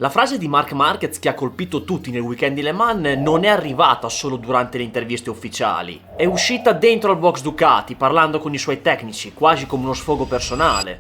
La frase di Marc Marquez che ha colpito tutti nel weekend di Le Mans non è arrivata solo durante le interviste ufficiali. È uscita dentro al box Ducati, parlando con i suoi tecnici, quasi come uno sfogo personale.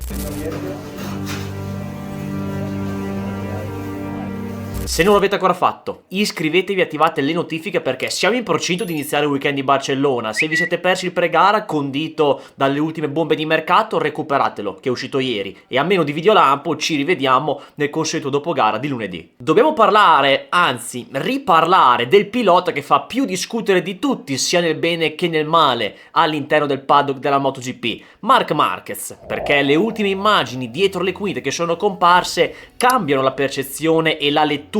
Se non l'avete ancora fatto, iscrivetevi e attivate le notifiche perché siamo in procinto di iniziare il weekend di Barcellona. Se vi siete persi il pre-gara condito dalle ultime bombe di mercato, recuperatelo, che è uscito ieri. E a meno di videolampo ci rivediamo nel consueto dopogara di lunedì. Dobbiamo parlare, anzi riparlare, del pilota che fa più discutere di tutti, sia nel bene che nel male, all'interno del paddock della MotoGP, Marc Marquez, perché le ultime immagini dietro le quinte che sono comparse cambiano la percezione e la lettura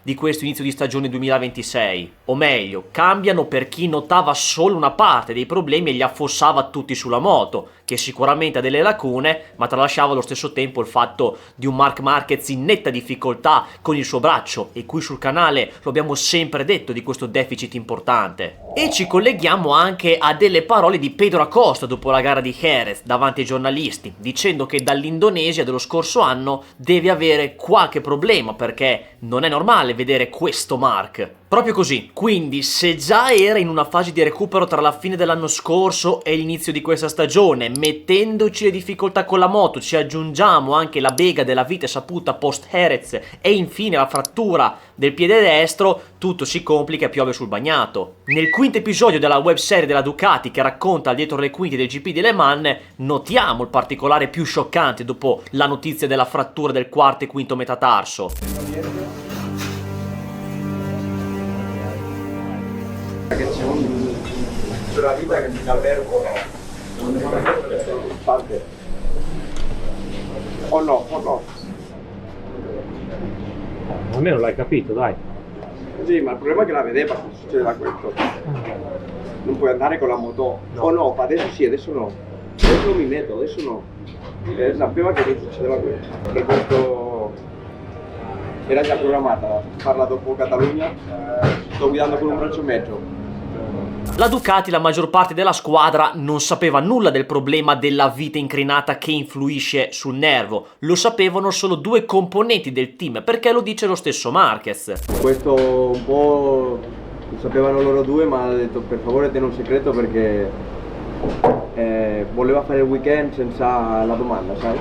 di questo inizio di stagione 2026, o meglio, cambiano per chi notava solo una parte dei problemi e li affossava tutti sulla moto, che sicuramente ha delle lacune, ma tralasciava allo stesso tempo il fatto di un Marc Marquez in netta difficoltà con il suo braccio, e qui sul canale lo abbiamo sempre detto di questo deficit importante. E ci colleghiamo anche a delle parole di Pedro Acosta dopo la gara di Jerez davanti ai giornalisti, dicendo che dall'Indonesia dello scorso anno deve avere qualche problema perché non è normale vedere questo Marc. Proprio così, quindi se già era in una fase di recupero tra la fine dell'anno scorso e l'inizio di questa stagione, mettendoci le difficoltà con la moto, ci aggiungiamo anche la bega della vita saputa post Jerez e infine la frattura del piede destro, tutto si complica e piove sul bagnato. Nel quinto episodio della webserie della Ducati che racconta dietro le quinte del GP di Le Mans, notiamo il particolare più scioccante dopo la notizia della frattura del quarto e quinto metatarso. Che c'è sulla vita che mi albergo parte o no almeno l'hai capito, dai. sì, ma il problema è che la vedeva che succedeva questo, non puoi andare con la moto o no, adesso sì, adesso no, adesso non mi metto, adesso no, sapeva che mi succedeva questo, per questo era già programmata, parla dopo Catalogna, sto guidando con un braccio mezzo. La Ducati, la maggior parte della squadra, non sapeva nulla del problema della vite incrinata che influisce sul nervo. Lo sapevano solo due componenti del team, perché lo dice lo stesso Marquez. Questo un po' lo sapevano loro due, ma ha detto per favore tieni un segreto perché voleva fare il weekend senza la domanda, sai?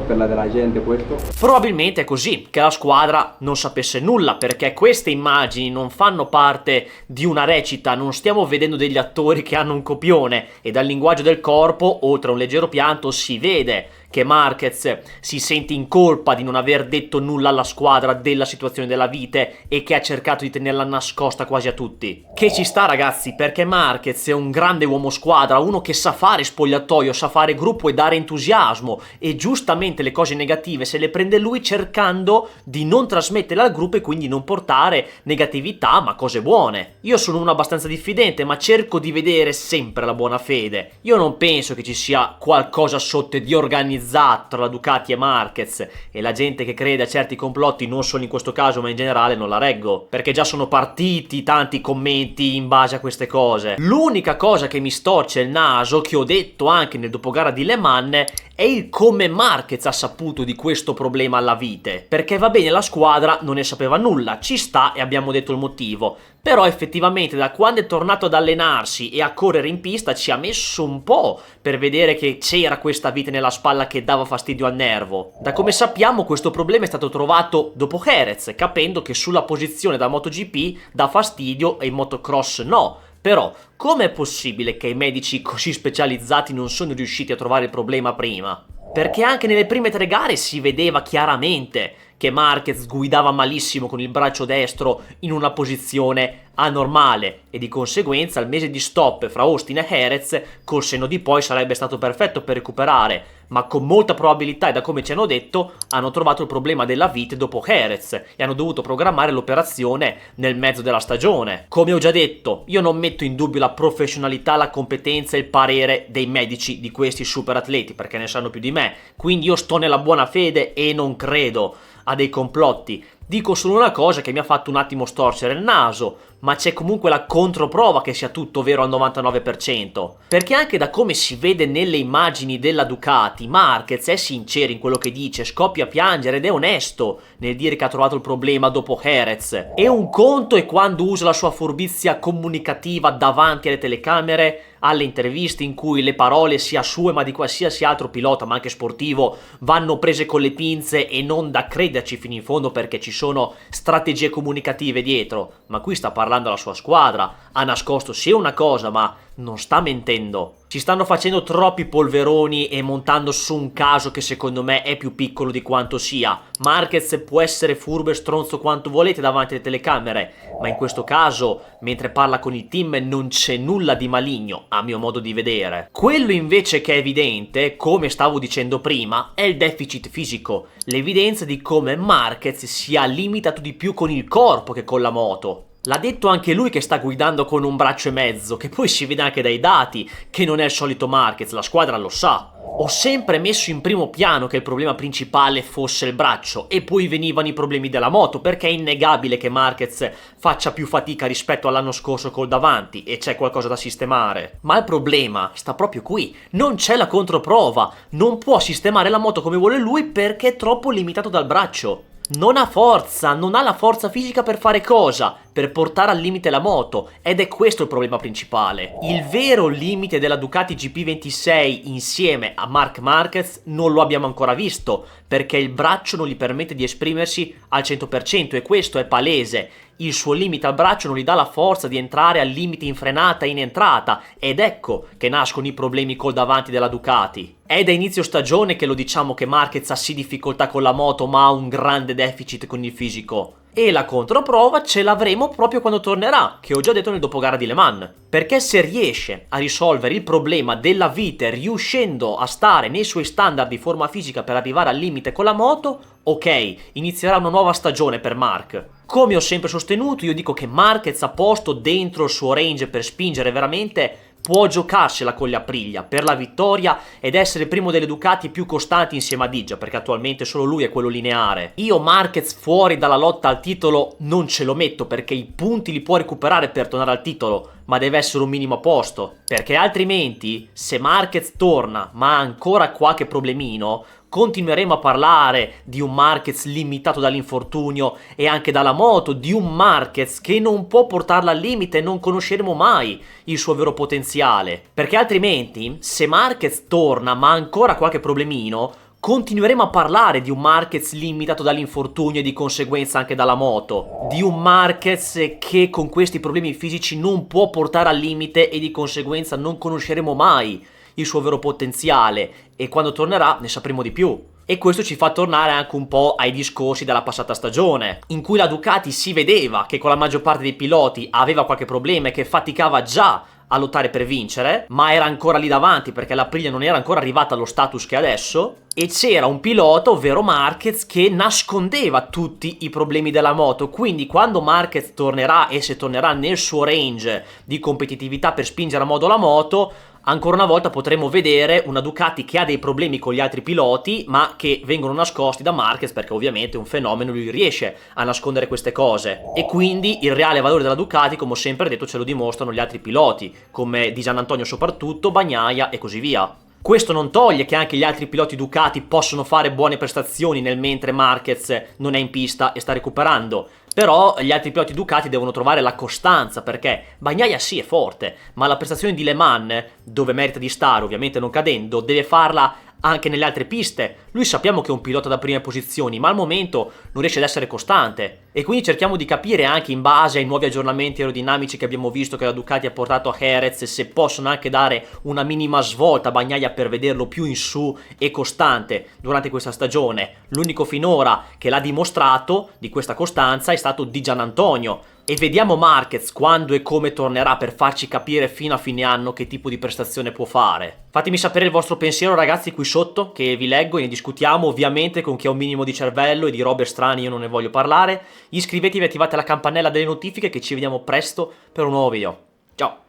Per la della gente questo. Probabilmente è così, che la squadra non sapesse nulla, perché queste immagini non fanno parte di una recita, non stiamo vedendo degli attori che hanno un copione, e dal linguaggio del corpo, oltre a un leggero pianto, si vede che Marquez si sente in colpa di non aver detto nulla alla squadra della situazione della vite e che ha cercato di tenerla nascosta quasi a tutti. Che ci sta, ragazzi, perché Marquez è un grande uomo squadra, uno che sa fare spogliatoio, sa fare gruppo e dare entusiasmo, e giustamente le cose negative se le prende lui cercando di non trasmettere al gruppo e quindi non portare negatività ma cose buone. Io sono uno abbastanza diffidente, ma cerco di vedere sempre la buona fede. Io non penso che ci sia qualcosa sotto di organizzato tra la Ducati e Marquez, e la gente che crede a certi complotti, non solo in questo caso ma in generale, non la reggo, perché già sono partiti tanti commenti in base a queste cose. L'unica cosa che mi storce il naso, che ho detto anche nel dopogara di Le Mans, è il come Marquez ha saputo di questo problema alla vite, perché va bene, la squadra non ne sapeva nulla, ci sta e abbiamo detto il motivo, però effettivamente da quando è tornato ad allenarsi e a correre in pista ci ha messo un po' per vedere che c'era questa vite nella spalla che dava fastidio al nervo. Da come sappiamo questo problema è stato trovato dopo Jerez, capendo che sulla posizione da MotoGP dà fastidio e in motocross no. Però, com'è possibile che i medici così specializzati non sono riusciti a trovare il problema prima? Perché anche nelle prime 3 gare si vedeva chiaramente che Marquez guidava malissimo con il braccio destro in una posizione anormale, e di conseguenza il mese di stop fra Austin e Jerez col senno di poi sarebbe stato perfetto per recuperare, ma con molta probabilità, e da come ci hanno detto, hanno trovato il problema della vite dopo Jerez e hanno dovuto programmare l'operazione nel mezzo della stagione. Come ho già detto, io non metto in dubbio la professionalità, la competenza e il parere dei medici di questi super atleti, perché ne sanno più di me, quindi io sto nella buona fede e non credo a dei complotti. Dico solo una cosa che mi ha fatto un attimo storcere il naso, ma c'è comunque la controprova che sia tutto vero al 99%. Perché anche da come si vede nelle immagini della Ducati, Marquez è sincero in quello che dice, scoppia a piangere ed è onesto nel dire che ha trovato il problema dopo Jerez. E un conto è quando usa la sua furbizia comunicativa davanti alle telecamere, alle interviste in cui le parole sia sue ma di qualsiasi altro pilota, ma anche sportivo, vanno prese con le pinze e non da crederci fino in fondo perché ci sono strategie comunicative dietro. Ma qui sta parlando la sua squadra, ha nascosto sì una cosa ma non sta mentendo. Ci stanno facendo troppi polveroni e montando su un caso che secondo me è più piccolo di quanto sia. Marquez può essere furbo e stronzo quanto volete davanti alle telecamere, ma in questo caso, mentre parla con il team, non c'è nulla di maligno, a mio modo di vedere. Quello invece che è evidente, come stavo dicendo prima, è il deficit fisico, l'evidenza di come Marquez sia limitato di più con il corpo che con la moto. L'ha detto anche lui che sta guidando con un braccio e mezzo, che poi si vede anche dai dati che non è il solito Marquez, la squadra lo sa. Ho sempre messo in primo piano che il problema principale fosse il braccio e poi venivano i problemi della moto, perché è innegabile che Marquez faccia più fatica rispetto all'anno scorso col davanti e c'è qualcosa da sistemare. Ma il problema sta proprio qui, non c'è la controprova, non può sistemare la moto come vuole lui perché è troppo limitato dal braccio. Non ha forza, non ha la forza fisica per fare cosa? Per portare al limite la moto, ed è questo il problema principale. Il vero limite della Ducati GP26 insieme a Marc Marquez non lo abbiamo ancora visto, perché il braccio non gli permette di esprimersi al 100% e questo è palese. Il suo limite al braccio non gli dà la forza di entrare al limite in frenata e in entrata, ed ecco che nascono i problemi col davanti della Ducati. È da inizio stagione che lo diciamo che Marquez ha sì difficoltà con la moto ma ha un grande deficit con il fisico. E la controprova ce l'avremo proprio quando tornerà, che ho già detto nel dopogara di Le Mans. Perché se riesce a risolvere il problema della vite riuscendo a stare nei suoi standard di forma fisica per arrivare al limite con la moto, ok, inizierà una nuova stagione per Marc. Come ho sempre sostenuto, io dico che Marquez ha posto dentro il suo range per spingere veramente, può giocarsela con gli Aprilia per la vittoria ed essere primo delle Ducati più costanti insieme a Digia, perché attualmente solo lui è quello lineare. Io Marquez fuori dalla lotta al titolo non ce lo metto perché i punti li può recuperare per tornare al titolo, ma deve essere un minimo a posto, perché altrimenti se Marquez torna ma ha ancora qualche problemino, continueremo a parlare di un Marquez limitato dall'infortunio e anche dalla moto, di un Marquez che non può portarla al limite e non conosceremo mai il suo vero potenziale. Perché altrimenti, se Marquez torna ma ha ancora qualche problemino, continueremo a parlare di un Marquez limitato dall'infortunio e di conseguenza anche dalla moto. Di un Marquez che con questi problemi fisici non può portare al limite e di conseguenza non conosceremo mai il suo vero potenziale e quando tornerà ne sapremo di più. E questo ci fa tornare anche un po' ai discorsi della passata stagione, in cui la Ducati si vedeva che con la maggior parte dei piloti aveva qualche problema e che faticava già a lottare per vincere, ma era ancora lì davanti perché l'Aprilia non era ancora arrivata allo status che è adesso, e c'era un pilota, ovvero Marquez, che nascondeva tutti i problemi della moto. Quindi quando Marquez tornerà e se tornerà nel suo range di competitività per spingere a modo la moto, ancora una volta potremo vedere una Ducati che ha dei problemi con gli altri piloti ma che vengono nascosti da Marquez perché ovviamente è un fenomeno, lui riesce a nascondere queste cose e quindi il reale valore della Ducati, come ho sempre detto, ce lo dimostrano gli altri piloti come Di Giannantonio soprattutto, Bagnaia e così via. Questo non toglie che anche gli altri piloti Ducati possono fare buone prestazioni nel mentre Marquez non è in pista e sta recuperando. Però gli altri piloti Ducati devono trovare la costanza perché Bagnaia sì è forte, ma la prestazione di Le Mans, dove merita di stare ovviamente non cadendo, deve farla anche nelle altre piste. Lui sappiamo che è un pilota da prime posizioni, ma al momento non riesce ad essere costante. E quindi cerchiamo di capire anche in base ai nuovi aggiornamenti aerodinamici che abbiamo visto che la Ducati ha portato a Jerez se possono anche dare una minima svolta a Bagnaia per vederlo più in su e costante durante questa stagione. L'unico finora che l'ha dimostrato di questa costanza è stato Di Giannantonio. E vediamo Marquez quando e come tornerà per farci capire fino a fine anno che tipo di prestazione può fare. Fatemi sapere il vostro pensiero ragazzi qui sotto che vi leggo e ne discutiamo, ovviamente con chi ha un minimo di cervello e di robe strane io non ne voglio parlare. Iscrivetevi e attivate la campanella delle notifiche che ci vediamo presto per un nuovo video. Ciao!